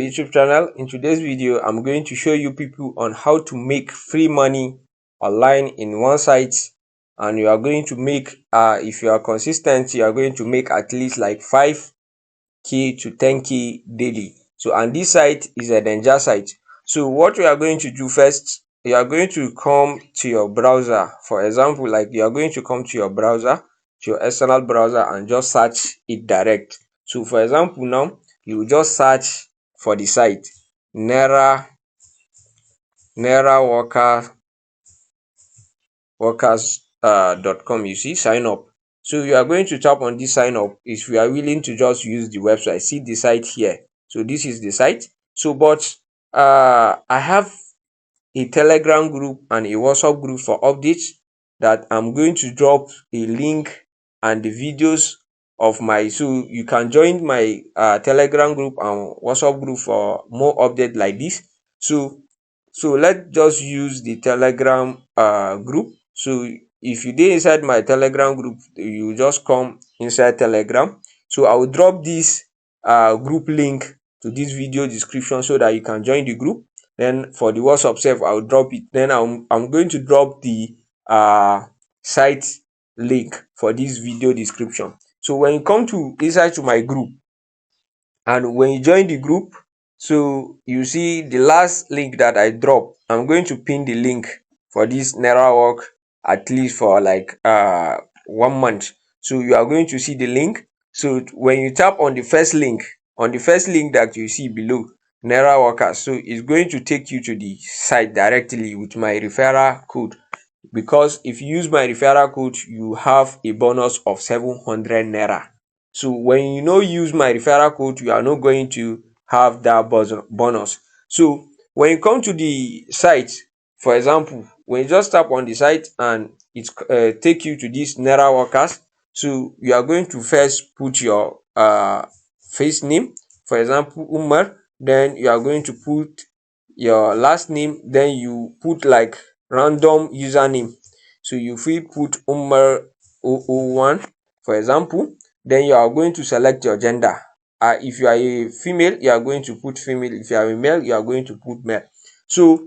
YouTube channel. In today's video, I'm going to show you people on how to make free money online in one site, and you are going to make if you are consistent, you are going to make at least like 5k to 10k daily. So, and this site is a danger site. So what we are going to do first, you are going to come to your browser. For example, like you are going to come to your browser, to your external browser, and just search it direct. So for example, now you will just search for the site naira workers.com. You see, sign up. So you are going to tap on this sign up if you are willing to just use the website. See the site here. So this is the site. So but I have a Telegram group and a WhatsApp group for updates that I'm going to drop a link and the videos of my, so you can join my Telegram group and WhatsApp group for more updates like this. So let's just use the Telegram group. So if you dey inside my Telegram group, you just come inside Telegram. So I will drop this group link to this video description so that you can join the group. Then for the WhatsApp sef, I'll drop it. Then I'm going to drop the site link for this video description. So when you come to inside to my group, and when you join the group, so you see the last link that I drop, I'm going to pin the link for this naira work at least for like 1 month. So you are going to see the link. So when you tap on the first link, that you see below, naira workers, so it's going to take you to the site directly with my referral code, because if you use my referral code, you have a bonus of 700 naira. So when you no use my referral code, you are not going to have that bonus. So when you come to the site, for example, when you just tap on the site and it take you to this naira workers, so you are going to first put your face name, for example Umar. Then you are going to put your last name, then you put like random username. So you fit put Umar 001, for example. Then you are going to select your gender. If you are a female, you are going to put female. If you are a male, you are going to put male. So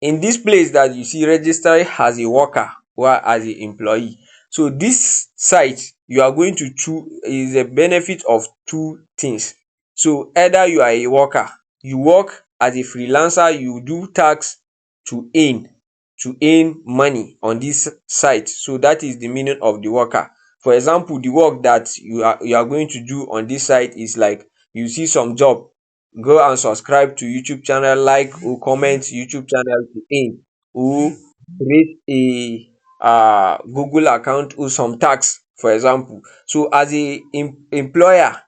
in this place that you see, register as a worker or as an employee. So this site, you are going to choose, is a benefit of two things. So either you are a worker, you work as a freelancer, you do tax to earn money on this site. So that is the meaning of the worker. For example, the work that you are going to do on this site is like, you see some job, go and subscribe to YouTube channel, like or comment YouTube channel to earn, or create a Google account or some tax, for example. So as a employer,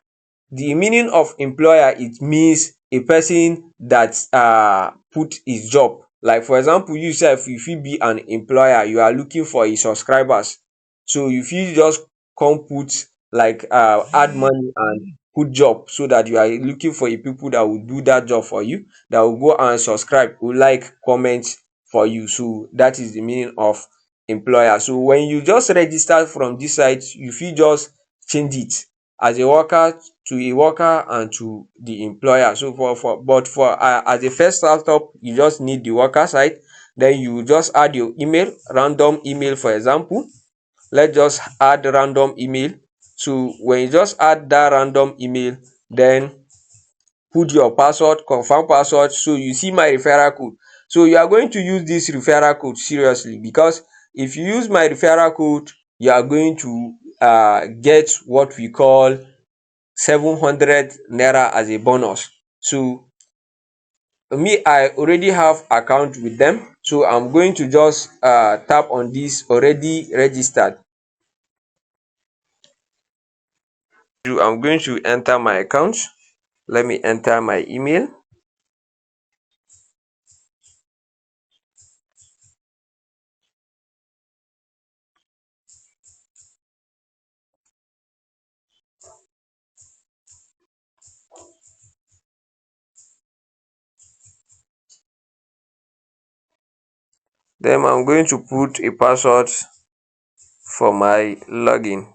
the meaning of employer, it means a person that put his job. Like for example, you sef, you fit be an employer, you are looking for a subscribers. So you fit just come put like add money and put job, so that you are looking for a people that will do that job for you, that will go and subscribe, will like, comment for you. So that is the meaning of employer. So when you just register from this site, you fit just change it as a worker to a worker and to the employer. So for as a first startup, you just need the worker site. Then you just add your email, random email, for example. Let's just add random email. So when you just add that random email, then put your password, confirm password. So you see my referral code. So you are going to use this referral code seriously, because if you use my referral code, you are going to get what we call 700 naira as a bonus. So me, I already have account with them, so I'm going to just tap on this already registered. So I'm going to enter my account. Let me enter my email. Then I'm going to put a password for my login.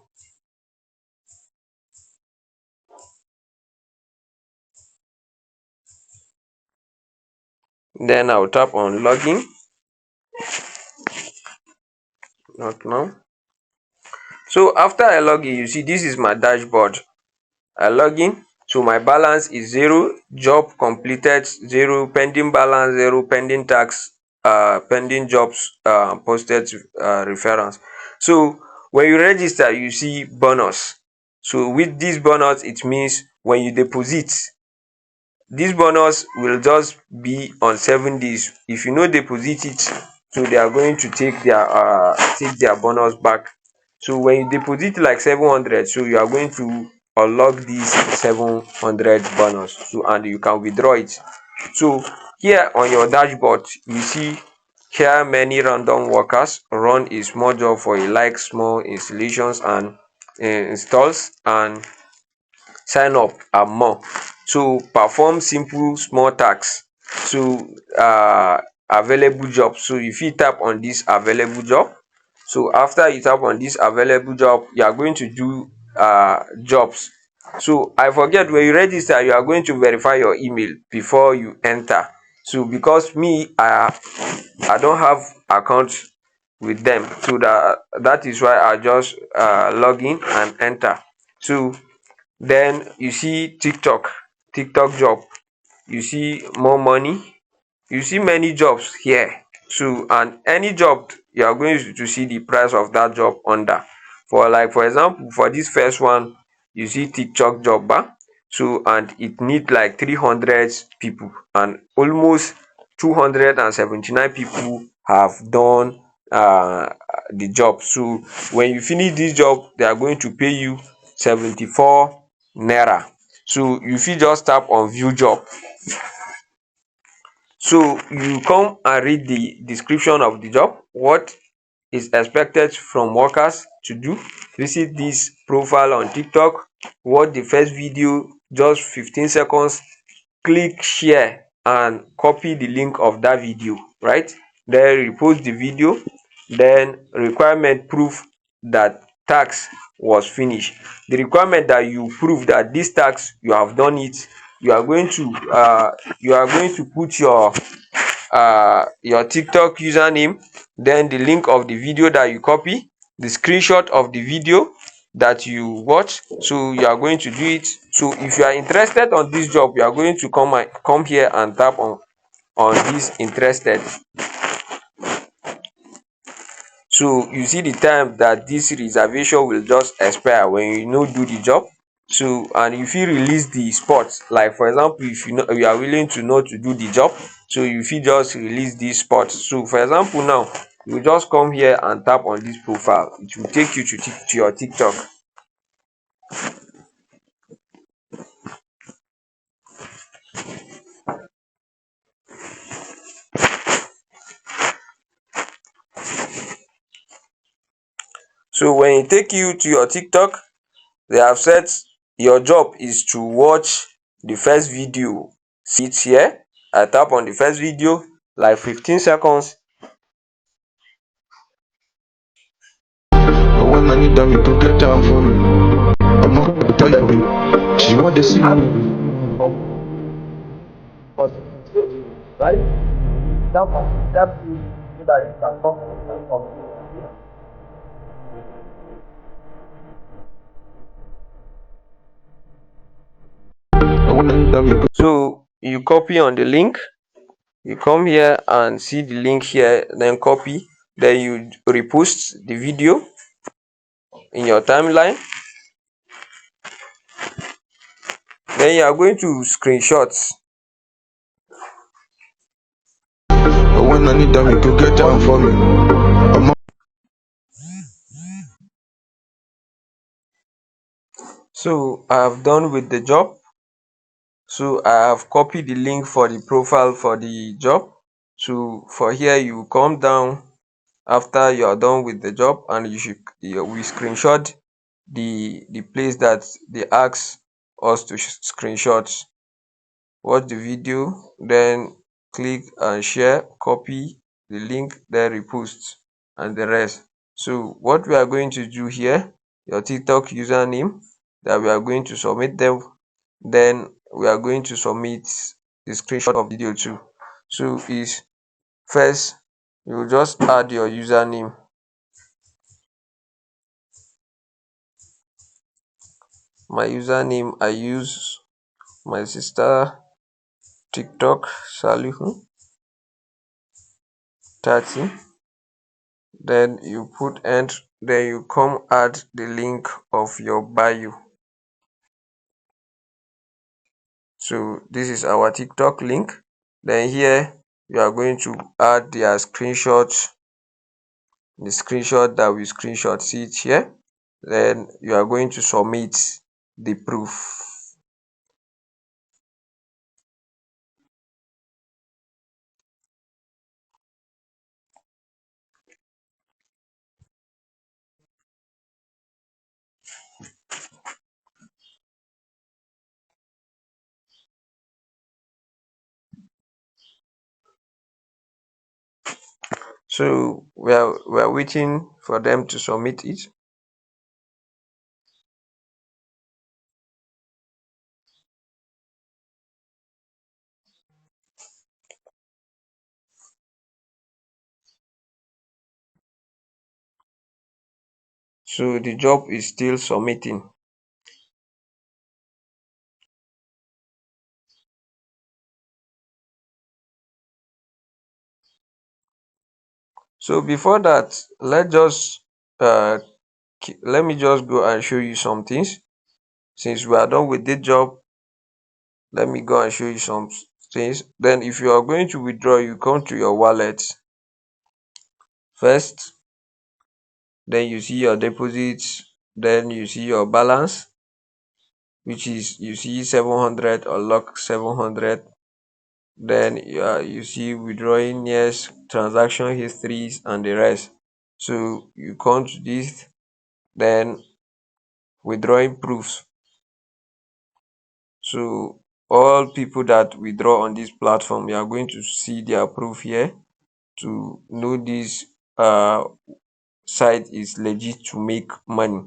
Then I'll tap on login. Not now. So after I log in, you see this is my dashboard. I log in, so my balance is 0, job completed 0, pending balance 0, pending tax, pending jobs posted reference. So when you register, you see bonus. So with this bonus, it means when you deposit, this bonus will just be on 7 days. If you no deposit it, so they are going to take their bonus back. So when you deposit like 700, so you are going to unlock this 700 bonus, so and you can withdraw it. So here on your dashboard, you see here many random workers run a small job for a like small installations and installs and sign up and more. So perform simple small tasks. So available job, so you fit tap on this available job. So after you tap on this available job, you are going to do jobs. So I forget, when you register, you are going to verify your email before you enter. So because me, I don't have account with them, so that is why I just log in and enter. So then you see tiktok job, you see more money, you see many jobs here. So and any job, you are going to see the price of that job under. For like for example, for this first one, you see tiktok job so and it need like 300 people, and almost 279 people have done the job. So when you finish this job, they are going to pay you 74 naira. So you fit just tap on view job. So you come and read the description of the job, what is expected from workers to do, visit this profile on tiktok, watch the first video just 15 seconds, click share and copy the link of that video, right? Then repost the video. Then requirement proof that tax was finished. The requirement that you prove that this tax you have done it, you are going to put your tiktok username, then the link of the video that you copy, the screenshot of the video that you watch. So you are going to do it. So if you are interested on this job, you are going to come here and tap on this interested. So you see the time that this reservation will just expire when you no do the job. So and you fit release the spot, like for example, if you are willing to not to do the job, so you fit just release this spot. So for example now, you just come here and tap on this profile, it will take you to your tiktok. So when e take you to your tiktok, they have said your job is to watch the first video. See it here, I tap on the first video like 15 seconds. But when I need them, you could get down for me. I'm not gonna tell you. She want to see me. Right? That you can talk. But when I need them, you could. So you copy on the link, you come here and see the link here, then copy, then you repost the video in your timeline. Then you are going to screenshot. But when I need them, you could get down for me. I'm not. So I have done with the job. So I have copied the link for the profile for the job. So for here, you come down after you are done with the job, and we screenshot the place that they ask us to screenshot. Watch the video, then click and share, copy the link, then repost and the rest. So what we are going to do here, your tiktok username, that we are going to submit them, then we are going to submit the screenshot of video too. So is first you just add your username. My username, I use my sister TikTok Salihu 30. Then you put end, then you come add the link of your bio. So this is our TikTok link. Then here you are going to add their screenshot, the screenshot that we screenshot, see it here. Then you are going to submit the proof. So we are waiting for them to submit it. So the job is still submitting. So before that, let me just go and show you some things. Since we are done with this job, let me go and show you some things. Then if you are going to withdraw, you come to your wallet first, then you see your deposits, then you see your balance, which is you see 700, unlock 700. Then you see withdrawing, yes, transaction histories and the rest. So you come to this, then withdrawing proofs. So all people that withdraw on this platform, you are going to see their proof here to know this site is legit to make money.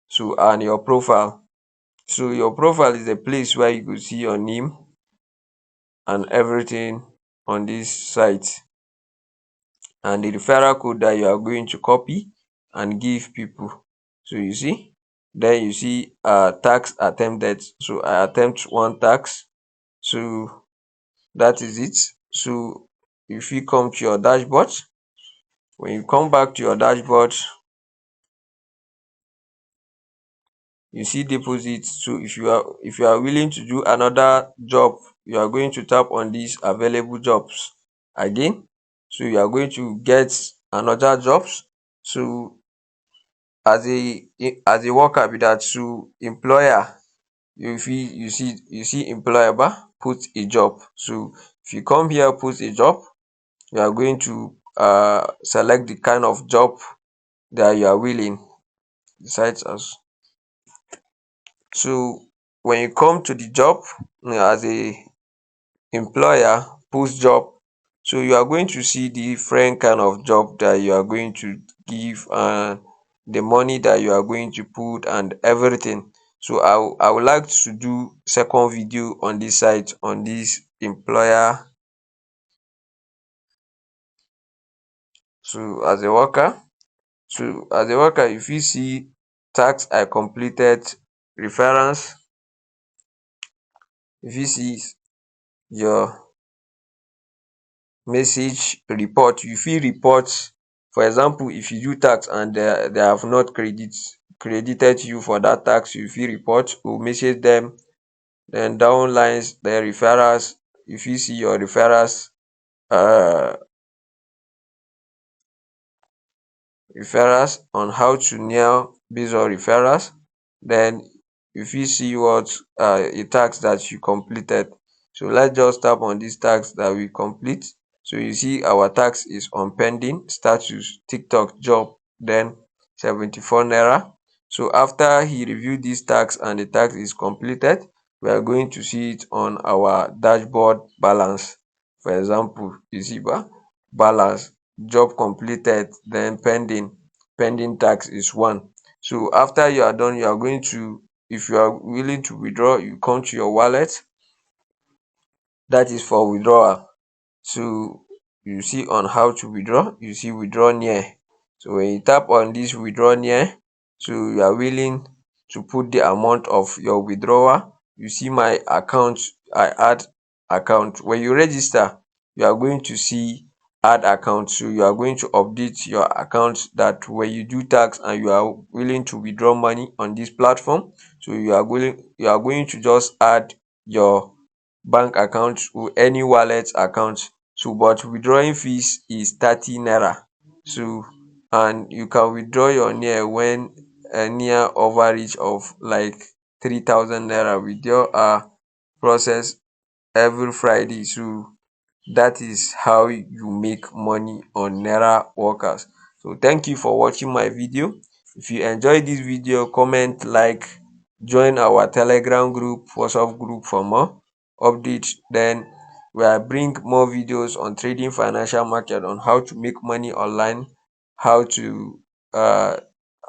So and your profile. So your profile is a place where you go see your name and everything on this site, and the referral code that you are going to copy and give people. So you see, then you see tax attempted. So I attempt one tax. So that is it. So if you come to your dashboard, when you come back to your dashboard, you see deposit. So if you are willing to do another job, you are going to tap on these available jobs again. So you are going to get another jobs. So as a worker be that, so employer, you see employer put a job. So if you come here put a job, you are going to select the kind of job that you are willing, decides as. So when you come to the job, as a employer post job, so you are going to see different kind of job that you are going to give, and the money that you are going to put and everything. So I would like to do second video on this site, on this employer. So as a worker you fit see tax I completed, reference, you fit see your message report. You fit report, for example, if you do tax and they have not credited you for that tax, you fit report or message them. Then down lines, the referrals, you fit see your referrals, um referrals on how to nail based on referrals. Then you fit see what a task that you completed. So let's just tap on this task that we complete. So you see our task is on pending status TikTok job, then 74 naira. So after he reviewed this task and the task is completed, we are going to see it on our dashboard balance. For example, you see balance, job completed, then pending tax is 1. So after you are done, you are going to, if you are willing to withdraw, you come to your wallet, that is for withdrawal. So you see on how to withdraw, you see withdraw near. So when you tap on this withdraw near, so you are willing to put the amount of your withdrawal. You see my account, I add account. When you register, you are going to see add account. So you are going to update your account that when you do tax and you are willing to withdraw money on this platform, so you are going to just add your bank account or any wallet account. So but withdrawing fees is 30 naira. So and you can withdraw your near when near overreach of like 3,000 naira. Withdraw are processed every Friday. So that is how you make money on naira workers. So thank you for watching my video. If you enjoyed this video, comment, like, join our telegram group, whatsapp group for more updates. Then we will bring more videos on trading financial market, on how to make money online, how to uh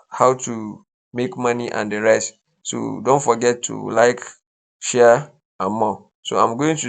how to make money and the rest. So don't forget to like, share and more. So I'm going to